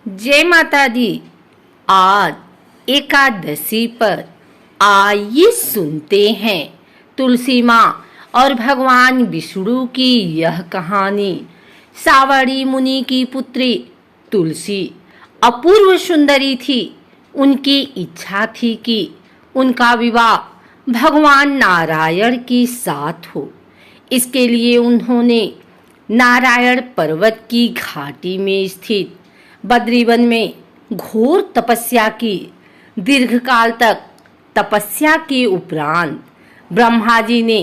जय माता दी। आज एकादशी पर आइए सुनते हैं तुलसी माँ और भगवान विष्णु की यह कहानी। सावरी मुनि की पुत्री तुलसी अपूर्व सुंदरी थी। उनकी इच्छा थी कि उनका विवाह भगवान नारायण के साथ हो। इसके लिए उन्होंने नारायण पर्वत की घाटी में स्थित बद्रीवन में घोर तपस्या की। दीर्घकाल तक तपस्या के उपरांत ब्रह्मा जी ने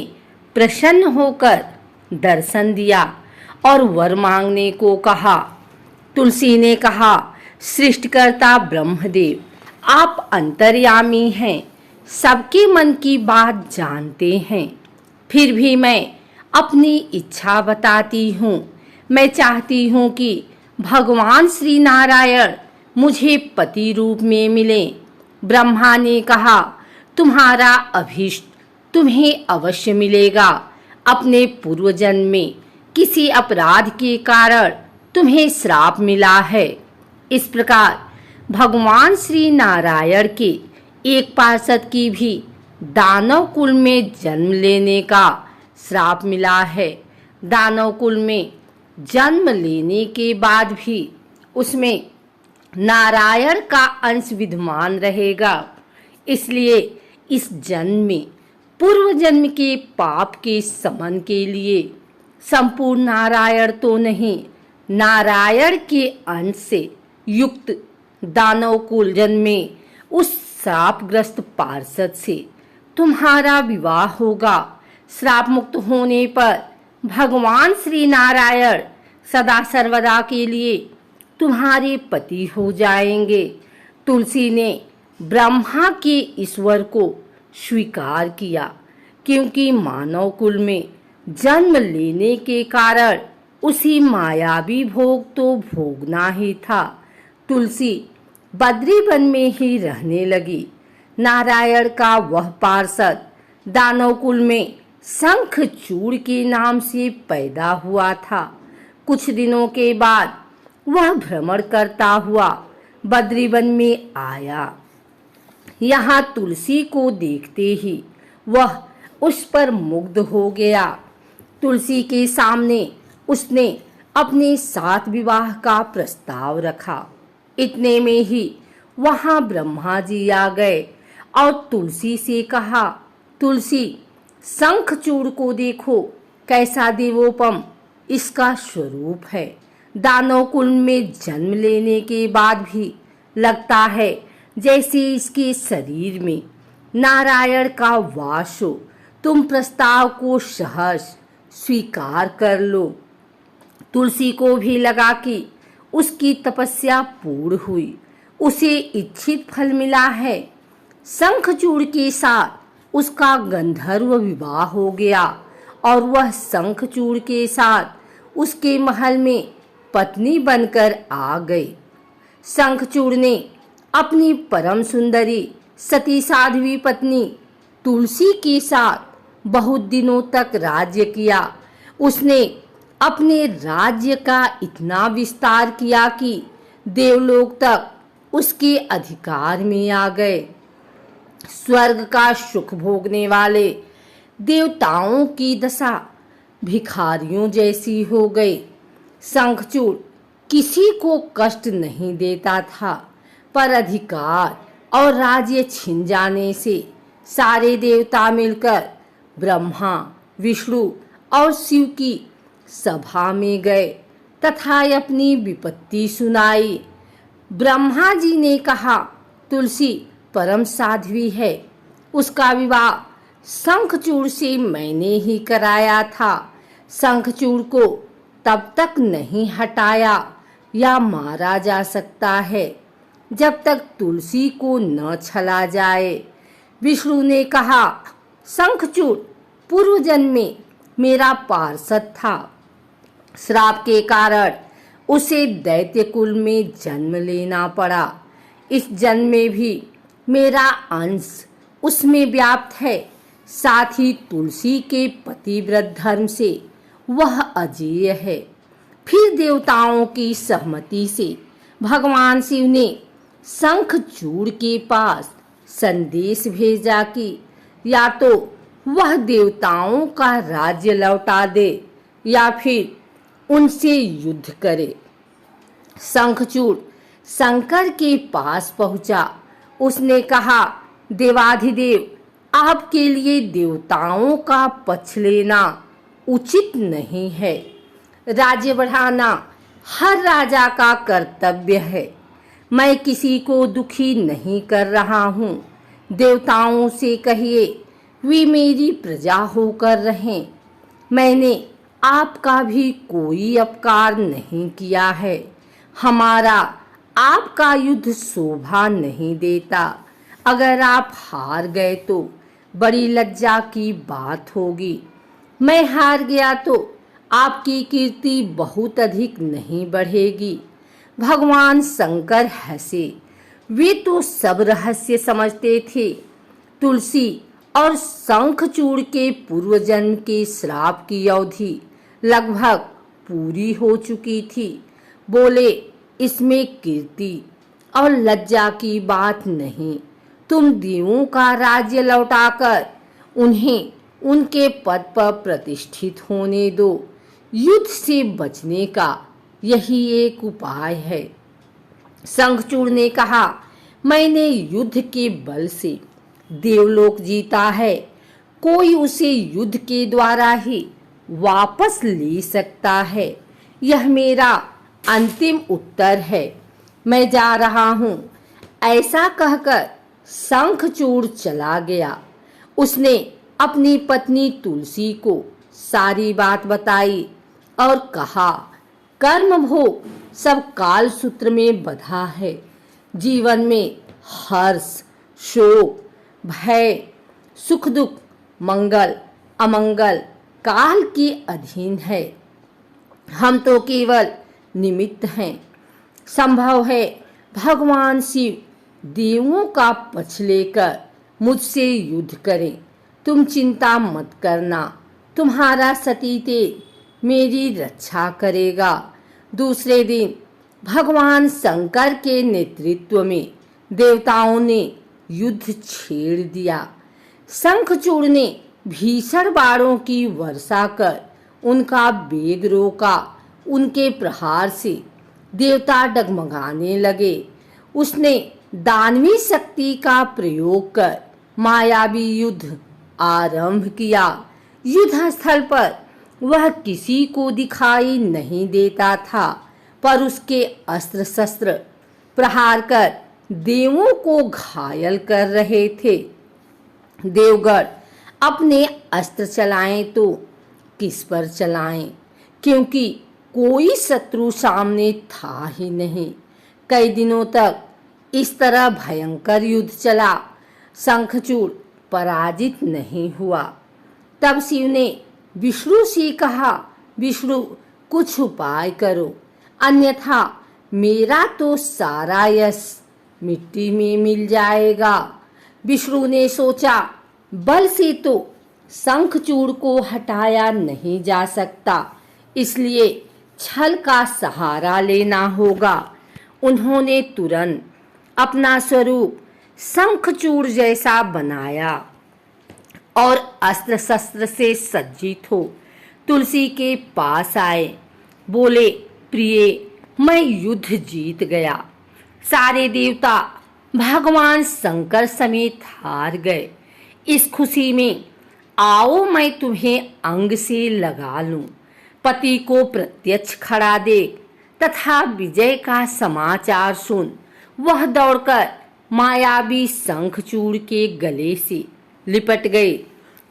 प्रसन्न होकर दर्शन दिया और वर मांगने को कहा। तुलसी ने कहा, सृष्टिकर्ता ब्रह्मदेव, आप अंतर्यामी हैं, सबके मन की बात जानते हैं। फिर भी मैं अपनी इच्छा बताती हूँ। मैं चाहती हूँ कि भगवान श्री नारायण मुझे पति रूप में मिले। ब्रह्मा ने कहा, तुम्हारा अभीष्ट तुम्हें अवश्य मिलेगा। अपने पूर्व जन्म में किसी अपराध के कारण तुम्हें श्राप मिला है। इस प्रकार भगवान श्री नारायण के एक पार्षद की भी दानव कुल में जन्म लेने का श्राप मिला है। दानव कुल में जन्म लेने के बाद भी उसमें नारायण का अंश विद्यमान रहेगा। इसलिए इस जन्म में पूर्व जन्म के पाप के शमन के लिए संपूर्ण नारायण तो नहीं, नारायण के अंश से युक्त दानव कुल जन्म में उस श्रापग्रस्त पार्षद से तुम्हारा विवाह होगा। श्राप मुक्त होने पर भगवान श्री नारायण सदा सर्वदा के लिए तुम्हारे पति हो जाएंगे। तुलसी ने ब्रह्मा के ईश्वर को स्वीकार किया, क्योंकि मानव कुल में जन्म लेने के कारण उसी मायावी भोग तो भोगना ही था। तुलसी बद्रीवन में ही रहने लगी। नारायण का वह पार्षद दानव कुल में शंखचूड़ के नाम से पैदा हुआ था। कुछ दिनों के बाद वह भ्रमण करता हुआ बद्रीवन में आया। यहाँ तुलसी को देखते ही वह उस पर मुग्ध हो गया। तुलसी के सामने उसने अपने साथ विवाह का प्रस्ताव रखा। इतने में ही वहाँ ब्रह्मा जी आ गए और तुलसी से कहा, तुलसी, शंखचूड़ को देखो, कैसा देवोपम इसका स्वरूप है। दानव कुल में जन्म लेने के बाद भी लगता है जैसे इसके शरीर में नारायण का वास हो। तुम प्रस्ताव को सहर्ष स्वीकार कर लो। तुलसी को भी लगा कि उसकी तपस्या पूर्ण हुई, उसे इच्छित फल मिला है। शंखचूड़ के साथ उसका गंधर्व विवाह हो गया और वह शंखचूड़ के साथ उसके महल में पत्नी बनकर आ गई। शंखचूड़ ने अपनी परम सुंदरी सती साध्वी पत्नी तुलसी के साथ बहुत दिनों तक राज्य किया। उसने अपने राज्य का इतना विस्तार किया कि देवलोक तक उसके अधिकार में आ गए। स्वर्ग का सुख भोगने वाले देवताओं की दशा भिखारियों जैसी हो गई। शंखचूड़ किसी को कष्ट नहीं देता था, पर अधिकार और राज्य छिन जाने से सारे देवता मिलकर ब्रह्मा, विष्णु और शिव की सभा में गए तथा अपनी विपत्ति सुनाई। ब्रह्मा जी ने कहा, तुलसी परम साध्वी है, उसका विवाह शंखचूड़ से मैंने ही कराया था। शंखचूड़ को तब तक नहीं हटाया या मारा जा सकता है जब तक तुलसी को न छला जाए। विष्णु ने कहा, शंखचूड़ पूर्व जन्म में मेरा पार्षद था। श्राप के कारण उसे दैत्य कुल में जन्म लेना पड़ा। इस जन्म में भी मेरा अंश उसमें व्याप्त है। साथ ही तुलसी के पतिव्रत धर्म से वह अजेय है। फिर देवताओं की सहमति से भगवान शिव ने शंखचूड़ के पास संदेश भेजा कि या तो वह देवताओं का राज्य लौटा दे या फिर उनसे युद्ध करे। शंखचूड़ शंकर के पास पहुंचा। उसने कहा, देवाधिदेव, आपके लिए देवताओं का पक्ष लेना उचित नहीं है। राज्य बढ़ाना हर राजा का कर्तव्य है। मैं किसी को दुखी नहीं कर रहा हूँ। देवताओं से कहिए वे मेरी प्रजा होकर रहें। मैंने आपका भी कोई अपकार नहीं किया है। हमारा आपका युद्ध शोभा नहीं देता। अगर आप हार गए तो बड़ी लज्जा की बात होगी। मैं हार गया तो आपकी कीर्ति बहुत अधिक नहीं बढ़ेगी। भगवान शंकर हंसे। वे तो सब रहस्य समझते थे। तुलसी और शंखचूड़ के पूर्व जन्म के श्राप की अवधि लगभग पूरी हो चुकी थी। बोले, इसमें कीर्ति और लज्जा की बात नहीं। तुम देवों का राज्य लौटाकर उन्हें उनके पद पर प्रतिष्ठित होने दो। युद्ध से बचने का यही एक उपाय है। शंखचूड़ ने कहा, मैंने युद्ध के बल से देवलोक जीता है। कोई उसे युद्ध के द्वारा ही वापस ले सकता है। यह मेरा अंतिम उत्तर है। मैं जा रहा हूँ। ऐसा कहकर शंखचूड़ चला गया। उसने अपनी पत्नी तुलसी को सारी बात बताई और कहा, कर्म भोग सब काल सूत्र में बंधा है। जीवन में हर्ष, शोक, भय, सुख दुख, मंगल अमंगल काल के अधीन है। हम तो केवल निमित्त हैं। संभव है भगवान शिव देवों का पक्ष लेकर मुझसे युद्ध करें। तुम चिंता मत करना। तुम्हारा सतीतेज मेरी रक्षा करेगा। दूसरे दिन भगवान शंकर के नेतृत्व में देवताओं ने युद्ध छेड़ दिया। शंखचूड़ ने भीषण बाणों की वर्षा कर उनका वेग रोका। उनके प्रहार से देवता डगमगाने लगे। उसने दानवी शक्ति का प्रयोग कर मायावी युद्ध आरंभ किया। युद्ध स्थल पर वह किसी को दिखाई नहीं देता था, पर उसके अस्त्र शस्त्र प्रहार कर देवों को घायल कर रहे थे। देवगण अपने अस्त्र चलाएं तो किस पर चलाएं, क्योंकि कोई शत्रु सामने था ही नहीं। कई दिनों तक इस तरह भयंकर युद्ध चला। शंखचूड़ पराजित नहीं हुआ। तब शिव ने विष्णु से कहा, विष्णु कुछ उपाय करो, अन्यथा मेरा तो सारा यश मिट्टी में मिल जाएगा। विष्णु ने सोचा, बल से तो शंखचूड़ को हटाया नहीं जा सकता, इसलिए छल का सहारा लेना होगा। उन्होंने तुरंत अपना स्वरूप शंखचूड़ जैसा बनाया और अस्त्र शस्त्र से सज्जित हो तुलसी के पास आए। बोले, प्रिय, मैं युद्ध जीत गया। सारे देवता भगवान शंकर समेत हार गए। इस खुशी में आओ मैं तुम्हें अंग से लगा लूं। पति को प्रत्यक्ष खड़ा देख तथा विजय का समाचार सुन वह दौड़कर मायावी शंखचूड़ के गले से लिपट गए।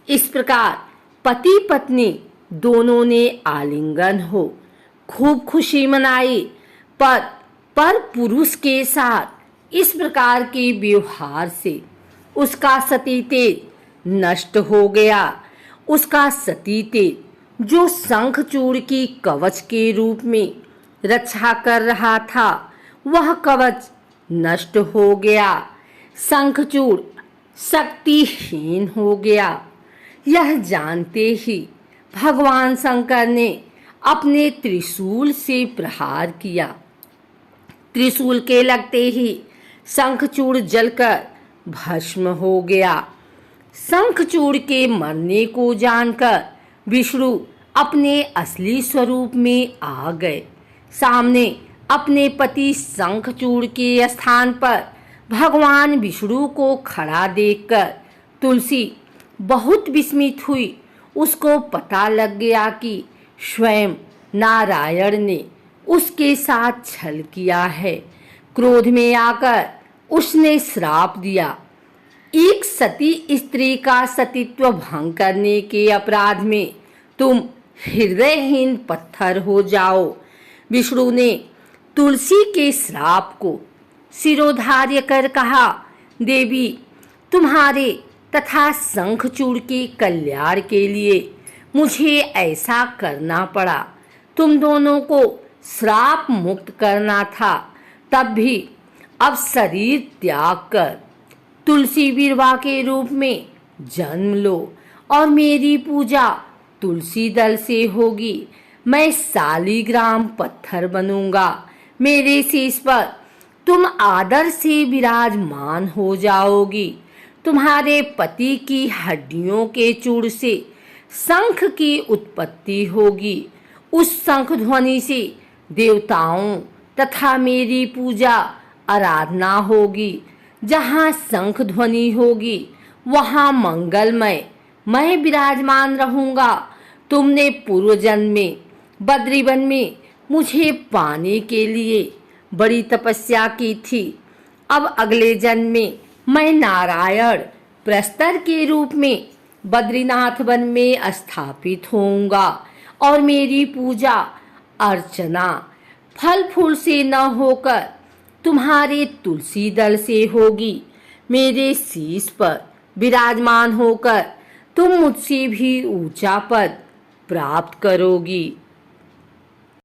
इस प्रकार पति पत्नी दोनों ने आलिंगन हो खूब खुशी मनाई। पर पुरुष के साथ इस प्रकार के व्यवहार से उसका सतीतेज नष्ट हो गया। उसका सतीतेज जो शंखचूड़ की कवच के रूप में रक्षा कर रहा था, वह कवच नष्ट हो गया। शंखचूड़ शक्तिहीन हो गया। यह जानते ही भगवान शंकर ने अपने त्रिशूल से प्रहार किया। त्रिशूल के लगते ही शंखचूड़ जलकर भस्म हो गया। शंखचूड़ के मरने को जानकर विष्णु अपने असली स्वरूप में आ गए। सामने अपने पति शंखचूड़ के स्थान पर भगवान विष्णु को खड़ा देखकर तुलसी बहुत विस्मित हुई। उसको पता लग गया कि स्वयं नारायण ने उसके साथ छल किया है। क्रोध में आकर उसने श्राप दिया, एक सती स्त्री का सतीत्व भंग करने के अपराध में तुम हृदयहीन पत्थर हो जाओ। विष्णु ने तुलसी के श्राप को शिरोधार्य कर कहा, देवी, तुम्हारे तथा शंखचूड़ के कल्याण के लिए मुझे ऐसा करना पड़ा। तुम दोनों को श्राप मुक्त करना था, तब भी अब शरीर त्याग कर तुलसी विरवा के रूप में जन्म लो और मेरी पूजा तुलसी दल से होगी। मैं शालिग्राम पत्थर बनूंगा। मेरे शीश पर तुम आदर से विराजमान हो जाओगी। तुम्हारे पति की हड्डियों के चूड़ से शंख की उत्पत्ति होगी। उस शंख ध्वनि से देवताओं तथा मेरी पूजा आराधना होगी। जहाँ शंख ध्वनि होगी वहाँ मंगलमय मैं विराजमान रहूँगा। तुमने पूर्व जन्म में बद्रीवन में मुझे पाने के लिए बड़ी तपस्या की थी। अब अगले जन्म में मैं नारायण प्रस्तर के रूप में बद्रीनाथ वन में स्थापित होऊंगा और मेरी पूजा अर्चना फल फूल से न होकर तुम्हारे तुलसी दल से होगी। मेरे शीश पर विराजमान होकर तुम मुझसे भी ऊंचा पद प्राप्त करोगी।